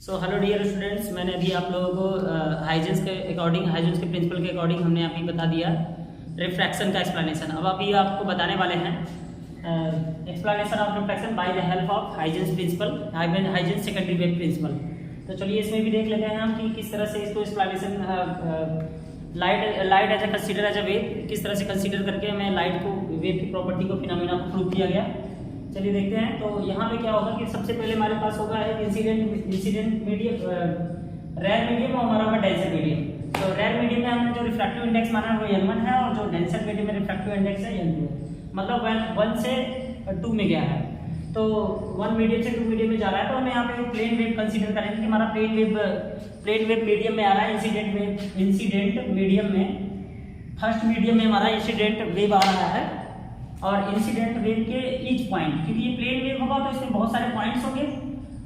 So hello dear students, मैंने अभी आप लोगों को हाइजेंस के प्रिंसिपल के अकॉर्डिंग हमने अभी बता दिया रिफ्रैक्शन का एक्सप्लेनेशन। अब अभी आपको बताने वाले हैं explanation of refraction by the help of Huygens principle, Huygens secondary wave principle. तो चलिए इसमें भी देख लेते हैं हम कि किस तरह से इसको explanation light as a consider as a wave, किस तरह से कंसीडर करके हमें लाइट को वेव की प्रॉपर्टी को फिनोमेना को प्रूव किया गया। चलिए देखते हैं। तो यहाँ पे क्या होगा कि सबसे पहले हमारे पास होगा एक इंसिडेंट मीडियम, रेयर मीडियम और हमारा होगा डेंसर मीडियम। तो रेयर मीडियम में हमने जो रिफ्रैक्टिव इंडेक्स माना है वो N1 है और जो डेंसर मीडियम में रिफ्रैक्टिव इंडेक्स है N2 है। मतलब 1 से 2 में गया है। तो 1 मीडियम से 2 मीडियम में जा रहा है। तो हमें यहाँ पे प्लेन वेव कंसीडर करेंगे कि हमारा प्लेन वेव मीडियम में आ रहा है। इंसिडेंट मीडियम में फर्स्ट मीडियम में हमारा इंसिडेंट वेव आ रहा है और इंसिडेंट वेव के ईच पॉइंट, क्योंकि ये प्लेन वेव होगा तो इसमें बहुत सारे पॉइंट्स होंगे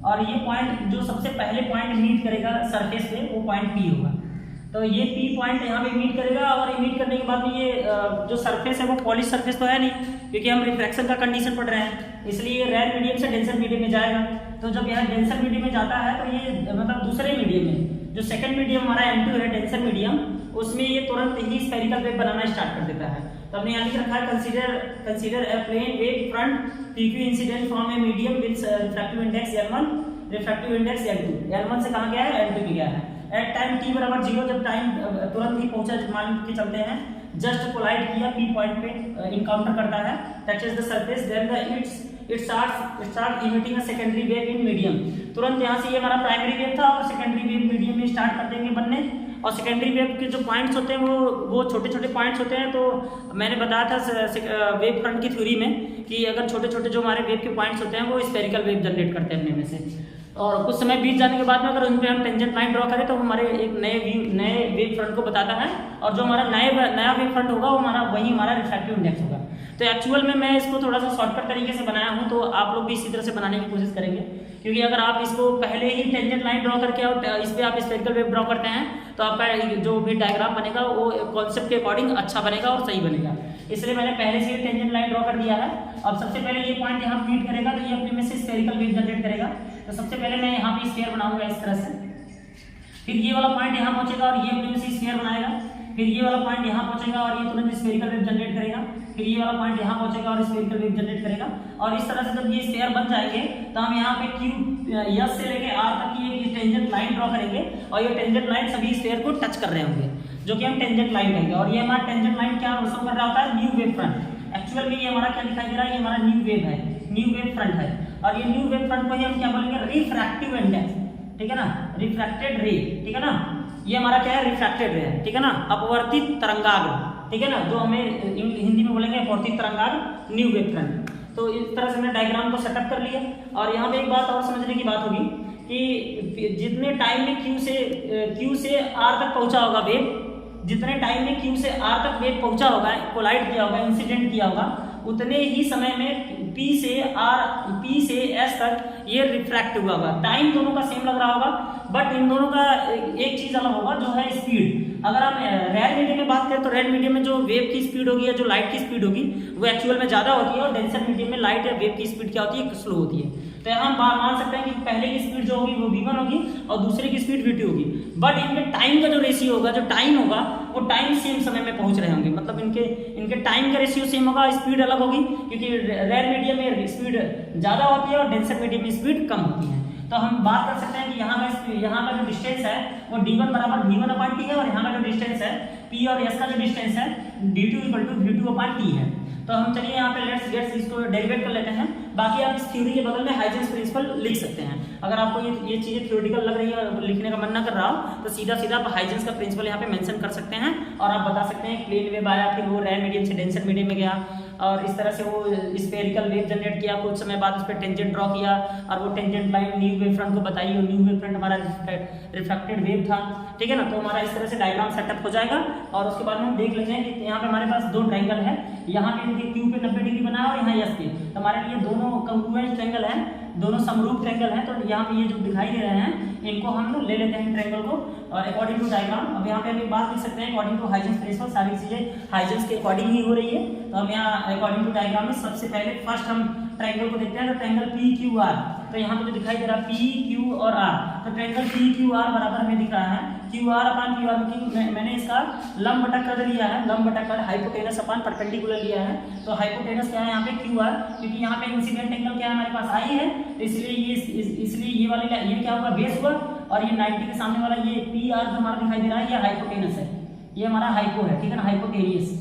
और ये पॉइंट जो सबसे पहले पॉइंट मीट करेगा सरफेस पे वो पॉइंट P होगा। तो ये P पॉइंट यहाँ पे मीट करेगा और मीट करने के बाद में ये जो सरफेस है वो पॉलिश सरफेस तो है नहीं, क्योंकि हम रिफ्रैक्शन का कंडीशन पढ़ रहे हैं, इसलिए ये रेयर मीडियम से डेंसर मीडियम में जाएगा। तो जब यहाँ डेंसर मीडियम में जाता है तो ये मतलब दूसरे मीडियम में जो सेकंड मीडियम हमारा N2 है डेंसर मीडियम, उसमें ये तुरंत ही स्फेरिकल वेव बनाना स्टार्ट कर देता है। तो हमने यहाँ लिख रखा है consider a plane wave front PQ incident from a medium with refractive index N1, refractive index N2। N1 से कहाँ गया है? N2 में गया है। एट टाइम t बराबर 0, जब टाइम तुरंत ही पहुंचा, मान के चलते हैं जस्ट कोलाइड किया P पॉइंट पे इनकाउंटर करता है, touches the surface, then it start emitting a secondary wave in medium. तुरंत यहाँ से ये हमारा प्राइमरी वेव था और सेकेंडरी वेव मीडियम में स्टार्ट कर देंगे बनने। और सेकेंडरी वेव के जो पॉइंट्स होते हैं वो छोटे छोटे पॉइंट्स होते हैं। तो मैंने बताया था वेव फ्रंट की थ्योरी में कि अगर छोटे छोटे जो हमारे वेव के पॉइंट्स होते हैं वो स्फेरिकल वेव जनरेट करते हैं अपने में से, और कुछ समय बीत जाने के बाद में अगर उन पर हम टेंजेंट लाइन ड्रॉ करें तो हमारे एक नए वेव फ्रंट को बताता है, और जो हमारा नया वेव फ्रंट होगा वो वही हमारा रिफ्रैक्टिव इंडेक्स होगा। तो एक्चुअल में मैं इसको थोड़ा सा शॉर्टकट तरीके से बनाया हूँ, तो आप लोग भी इसी तरह से बनाने की कोशिश करेंगे, क्योंकि अगर आप इसको पहले ही टेंजेंट लाइन ड्रॉ करके और इस पर आप स्फेरिकल वेव ड्रॉ करते हैं तो आपका जो भी डायग्राम बनेगा वो कॉन्सेप्ट के अकॉर्डिंग अच्छा बनेगा और सही बनेगा। इसलिए मैंने पहले से ही टेंजेंट लाइन ड्रॉ कर दिया है। अब सबसे पहले ये पॉइंट यहाँ मीट करेगा तो ये अपने में से स्फेरिकल वेव जनरेट करेगा। तो सबसे पहले मैं यहाँ पे स्फीयर बनाऊंगा इस तरह से, फिर ये वाला पॉइंट यहाँ पहुंचेगा और ये अपने में से स्फीयर बनाएगा, फिर ये वाला पॉइंट यहाँ पहुंचेगा और ये तुरंत स्फेरिकल वेव जनरेट करेगा, फिर ये वाला पॉइंट यहाँ पहुंचेगा और स्फेरिकल वेव जनरेट करेगा। और इस तरह से जब ये स्फीयर बन जाएंगे तो हम यहाँ पे Q से लेके R तक की एक टेंजेंट लाइन ड्रॉ करेंगे और ये टेंजेंट लाइन सभी स्फीयर को टच कर रहे होंगे, जो कि हम टेंजेंट लाइन कहेंगे। और ये हमारा टेंजेंट लाइन क्या शो कर रहा होता है? New wave front. एक्चुअल में ये हमारा क्या दिखाई दे रहा है? ये हमारा न्यू वेव है, न्यू वेव फ्रंट है। और ये न्यू वेव फ्रंट को ही हम क्या बोलेंगे? रिफ्रैक्टिव इंडेक्स, ठीक है ना, रिफ्रैक्टेड रे, ठीक है ना। ये हमारा क्या है? रिफ्रैक्टेड रे है, ठीक है ना, अपवर्तित तरंगाग्र, ठीक है ना, जो हमें हिंदी में बोलेंगे अपवर्तित तरंगाग्र, न्यू वेव फ्रंट। तो इस तरह से हमने डायग्राम को सेटअप कर लिया। और यहाँ पे एक बात और समझने की बात होगी कि जितने टाइम में Q से R तक पहुंचा होगा वेव, जितने टाइम में Q से R तक वेव पहुंचा होगा, कोलाइड किया होगा, इंसिडेंट किया होगा, उतने ही समय में P से S तक ये रिफ्रैक्ट हुआ होगा। टाइम दोनों का सेम लग रहा होगा, बट इन दोनों का एक चीज अलग होगा, जो है स्पीड। अगर हम रेयर मीडियम में बात करें तो रेयर मीडियम में जो वेव की स्पीड होगी या जो लाइट की स्पीड होगी वो एक्चुअल में ज्यादा होती है, और डेंसर मीडियम में लाइट या वेव की स्पीड क्या होती है? स्लो होती है। तो यहाँ हम मान सकते हैं कि पहले की स्पीड जो होगी वो v1 होगी और दूसरे की स्पीड v2 होगी, बट इनके टाइम का जो रेशियो होगा, जो टाइम होगा, वो टाइम सेम समय में पहुंच रहे होंगे। मतलब इनके टाइम का रेशियो सेम होगा, स्पीड अलग होगी, क्योंकि रेयर मीडियम में स्पीड ज्यादा होती है और डेंसर मीडियम में स्पीड कम होती है। तो हम बात कर सकते हैं कि यहाँ का जो डिस्टेंस है वो d1 बराबर v1/t है, और यहाँ का जो डिस्टेंस है P और S का जो डिस्टेंस है d2 = v2/t है। तो हम चलिए यहाँ पे लेट्स इसको डेरिवेट कर लेते हैं। बाकी आप इस थ्योरी के बगल में हाइजेंस प्रिंसिपल लिख सकते हैं। अगर आपको ये चीजें थ्योरेटिकल लग रही है और लिखने का मन ना कर रहा हो तो सीधा आप हाइजेंस का प्रिंसिपल यहाँ पे मेंशन कर सकते हैं, और आप बता सकते हैं प्लेन वेव आया, फिर वो रेयर मीडियम से डेंसर मीडियम में गया, और इस तरह से वो स्फेरिकल वेव जनरेट किया, कुछ समय बाद उस पर टेंजेंट ड्रॉ किया और वो tangent line new wave front को बताई, और न्यू वेव फ्रंट हमारा रिफ्रैक्टेड वेव था, ठीक है ना। तो हमारा इस तरह से डायग्राम सेटअप हो जाएगा। और उसके बाद में हम देख लेते हैं कि यहाँ पे हमारे पास दो ट्रायंगल है, यहाँ पे देखिए Q पे 90 डिग्री बना है और यहाँ S पे, तो हमारे लिए दोनों कंग्रुएंट ट्रायंगल है, दोनों समरूप ट्रायंगल है। तो यहाँ पे ये जो दिखाई दे रहे हैं इनको हम लोग ले लेते हैं ट्रायंगल को, और अकॉर्डिंग टू डायग्राम। अब यहाँ पे हम एक बात लिख सकते हैं, अकॉर्डिंग टू हाइजेंस प्रिंसिपल सारी चीजें हाइजेंस के अकॉर्डिंग ही हो रही है। तो हम यहाँ अकॉर्डिंग टू डायग्राम में सबसे पहले फर्स्ट हम ट्रायंगल को देखते हैं। तो ट्रायंगल PQR, तो यहाँ पे जो दिखाई दे रहा है PQR क्यू और आर। तो ट्रायंगल पी क्यू आर बराबर हमें दिख रहा है Q R upon Q R. मैंने इसका लंब बटा कद लिया है, लंब बटा कद हाइपोटेनस अपान परपेंडिकुलर लिया है। तो हाइपोटेनस क्या है यहाँ पे क्यू आर, क्योंकि यहाँ पे इंसिडेंट एंगल क्या है हमारे पास आई है, तो इसलिए ये वाले ये क्या होगा बेस हुआ, और ये 90 के सामने वाला ये पी आर जो हमारा दिखाई दे रहा है ये हाइपोटेनस है, ये हमारा हाइपो है, ठीक है ना, हाइपोटेनियस।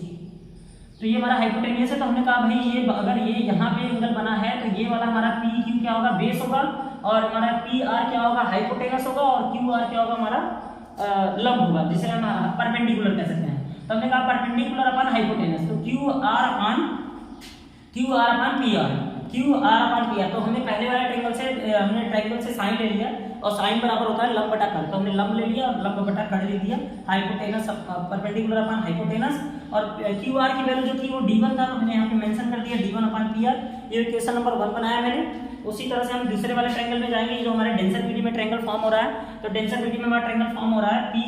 तो ये हमारा हाइपोटेनियस है। तो हमने कहा भाई ये अगर ये यहाँ पे एंगल बना है तो ये वाला हमारा पी क्यू क्या होगा बेस होगा, और हमारा पी आर क्या होगा हाइपोटेनस होगा, और क्यू आर क्या होगा हमारा लंब होगा, जिसे हम परपेंडिकुलर कह सकते हैं। तो हमने कहा परपेंडिकुलर अपन हाइपोटेनस, तो Q R upon P are, Q R upon P R. तो हमने पहले वाले ट्रायंगल से साइन ले लिया, और साइन बराबर होता है लंब बटा कर्ण, तो हमने लंब ले लिया और लंब बटा कर्ण ले दिया, हाइपोटेनस परपेंडिकुलर अपान हाइपोटेनस। और क्यू आर की वैल्यू जो थी वो d1 था, तो हमने यहाँ पे मेंशन कर दिया d1 अपान पी आर। ये क्वेश्चन नंबर 1 बनाया मैंने। उसी तरह से हम दूसरे वाले ट्रायंगल में जाएंगे जो हमारे डेंसर पीडी में ट्रायंगल फॉर्म हो रहा है। तो डेंसर पीडी में हमारा ट्रायंगल फॉर्म हो रहा है पी,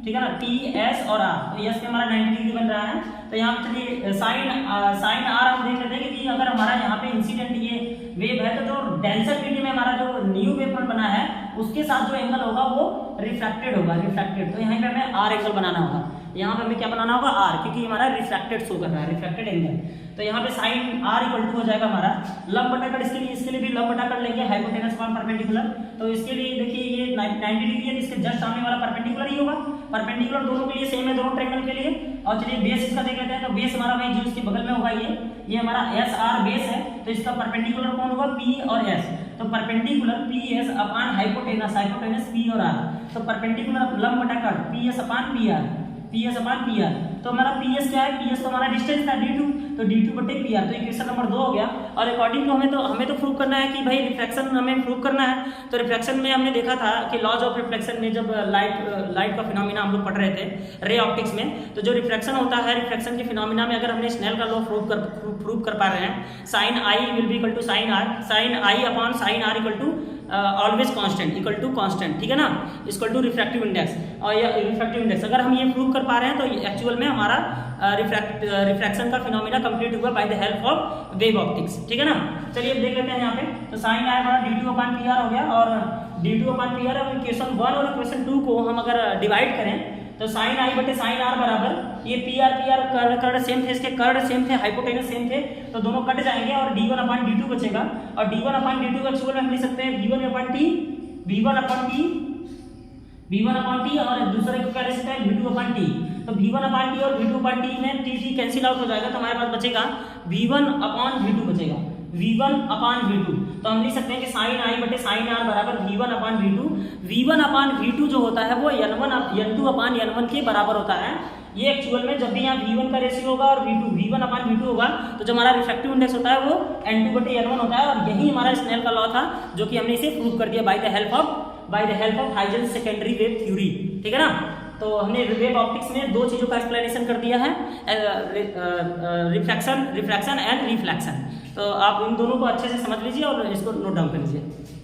ठीक है ना, टी एस और आर। तो एस पे हमारा 90 डिग्री बन रहा है। तो यहाँ पे चलिए साइन आर हम देख लेते हैं कि अगर हमारा यहाँ पे इंसिडेंट ये वेव है, तो जो डेंसर पीडी में हमारा जो न्यू वेव फ्रंट बना है उसके साथ जो एंगल होगा वो रिफ्रैक्टेड होगा, रिफ्रैक्टेड। तो यहाँ पे हमें आर एंगल बनाना होगा, यहाँ पे हमें क्या बनाना होगा आर, क्योंकि हमारा रिफ्रैक्टेड शो कर रहा है, रिफ्रैक्टेड एंगल। तो यहाँ पे साइन आर इक्वल टू हो जाएगा हमारा लंब बटा कर्ण, इसके लिए भी लंब बटा कर्ण लेंगे, हाइपोटेनस अपान परपेंडिकुलर। तो इसके लिए देखिए ये 90 डिग्री है, तो इसके जस्ट सामने वाला परपेंडिकुलर ही होगा, परपेंडिकुलर दोनों के लिए सेम है, दोनों ट्रायंगल के लिए। और चलिए बेस इसका देख लेते हैं। तो बेस हमारा भाई जो इसके बगल में होगा ये हमारा एस आर बेस है, तो इसका परपेंडिकुलर कौन होगा पी और एस। तो perpendicular P S upon hypotenuse, hypotenuse P और आर। तो परपेंडिकुलर लंब बटा कर्ण P S upon P R, P S upon P R. तो हमारा पी एस क्या है, पी एस तो हमारा डिस्टेंस था d2, तो d2 बटे पी आर। तो इक्वेशन नंबर 2 हो गया। और अकॉर्डिंग टू हमें तो प्रूव करना है कि भाई रिफ्रैक्शन हमें प्रूव करना है। तो रिफ्रैक्शन में हमने देखा था कि लॉज ऑफ रिफ्लेक्शन में जब लाइट का फिनोमिना हम लोग पढ़ रहे थे रे ऑप्टिक्स में, तो जो रिफ्रैक्शन होता है, रिफ्रैक्शन के फिनोमिना में अगर हमने स्नेल का लॉ प्रूव कर पा रहे हैं, sine i will be equal to sine r, sine i upon sine r equal to always constant, equal to constant, ठीक है ना, इक्वल टू रिफ्रैक्टिव इंडेक्स। और ये रिफ्रैक्टिव इंडेक्स अगर हम ये प्रूव कर पा रहे हैं तो एक्चुअल में हमारा रिफ्रैक्शन का फिनोमिना कंप्लीट हुआ bye the help of wave optics, ठीक है ना। चलिए अब देख लेते हैं यहाँ पे। तो साइन आर हमारा d2 अपान पी आर हो गया, और d2 अपान पी आर। और इक्वेशन 1 और इक्वेशन 2 को हम अगर डिवाइड करें तो साइन आई बटे साइन आर बराबर ये पी आर कर्ण सेम थे, इसके कर्ण सेम थे, हाइपोटेनस सेम थे, तो दोनों कट जाएंगे और d1 अपान d2 बचेगा। और d1 अपान d2 का एक्चुअल में हम लिख सकते हैं v1 अपान t, v1 अपान t, और दूसरे को क्या लिख सकते हैं v2 अपान t। तो v1 अपान t और v2 अपान t में t कैंसिल आउट हो जाएगा, तो हमारे पास बचेगा v1 अपान v2 बचेगा, v1 अपान v2। तो हम लिख सकते हैं कि साइन आई बटे साइन आर बराबर v1 अपान v2। v1 अपान v2 जो होता है वो n2 अपान n1 के बराबर होता है। ये एक्चुअल में जब भी यहाँ v1 का रेशियो होगा और v1 अपान v2 होगा, तो जो हमारा रिफ्रैक्टिव इंडेक्स होता है वो n2 बटे n1 होता है। और यही हमारा स्नेल का लॉ था जो कि हमने इसे प्रूव कर दिया bye the help of Huygens secondary wave theory, ठीक है ना। तो हमने वेव ऑप्टिक्स में 2 चीज़ों का एक्सप्लेनेशन कर दिया है, रिफ्रैक्शन एंड रिफ्लेक्शन। तो आप इन दोनों को अच्छे से समझ लीजिए और इसको नोट डाउन कर लीजिए।